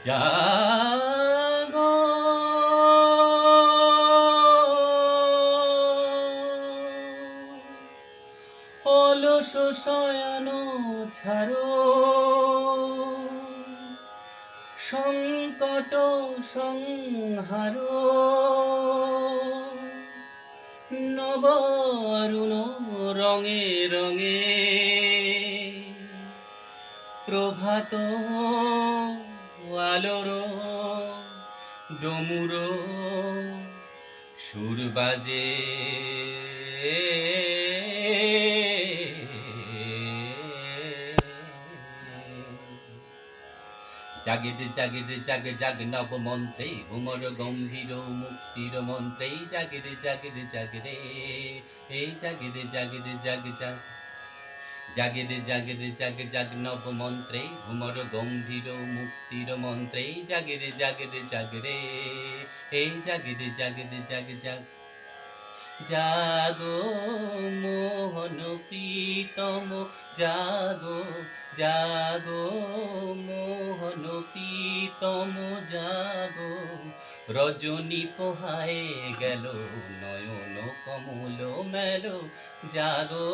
জাগো অলস শয়ন ছাড়ো, সংকট সংহার নবরুণ রঙে রঙে প্রভাত আলোর ডমুর সুর বাজে। জাগে রে জাগে রে জাগে জাগ নব মন্ত্রে ঘুমর গম্ভীর মুক্তির মন্ত্রে জাগে রে জাগে রে জাগে রে এই জাগে রে জাগে রে জাগে জাগ জাগে রে জাগে রে জাগে জাগ নব মন্ত্রে ঘুমর গম্ভীর মুক্তির মন্ত্রে জাগে রে জাগে রে জাগে রে এই জাগে রে জাগে রে জাগে জাগ জাগো মোহন প্রীতম জাগো জাগো মোহন প্রীতম জাগো রজনী পোহায় গেল নয়ন কমল মেলো জাগো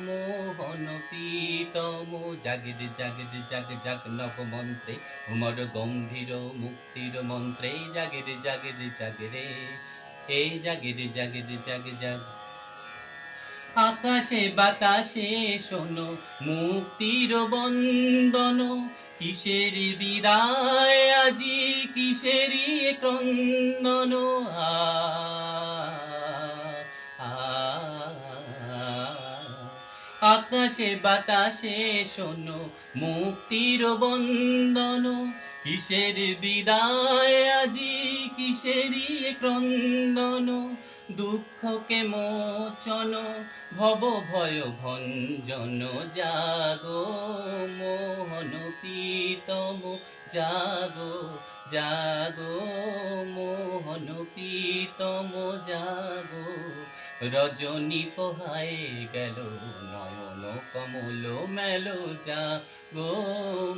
মোহন প্রীতম জাগে রে জাগে রে জাগে জাগ নব মন্ত্রে উমর গম্ভীর মুক্তির মন্ত্রে জাগে রে জাগে রে জাগে রে এই জাগে রে জাগে রে জাগে জাগ আকাশে বাতাসে শোনো মুক্তির বন্দন কিসের বিদায় আজি কিসেরই ক্রন্দন আকাশে বাতাসে শোনো মুক্তির বন্দন কিসের বিদায় আজি কিসেরই ক্রন্দন দুঃখকে মোচন ভব ভয় ভঞ্জন জাগো মোহন প্রীতম জাগো জাগো মোহন প্রীতম জাগো রজনী পোহায় গেল নয়ন কমল মেলো জাগো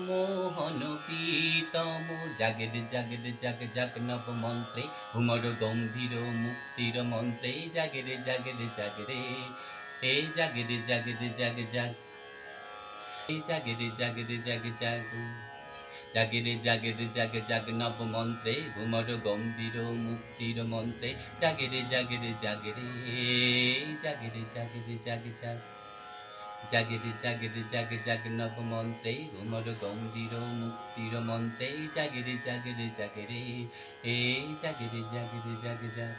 মোহন প্রীতম জাগে রে জাগে রে জাগে জাগ নব মন্ত্রে উমর গম্ভীর মুক্তির মন্ত্রে জাগে রে জাগে রে জাগে রে এই জাগে রে জাগে রে জাগে জাগ এই জাগে রে জাগে রে জাগে জাগ জাগে রে জাগে রে জাগে জাগ নব মন্ত্রে উমর গম্ভীর মুক্তির মন্ত্রে জাগে রে জাগে রে জাগে রে জাগে রে জাগে রে জাগে জাগ জাগে রে জাগে রে জাগে জাগ নব মন্ত্রে উমর গম্ভীর মুক্তির মন্ত্রে জাগে রে জাগে রে জাগে রে এই জাগে রে জাগে রে জাগে জাগ।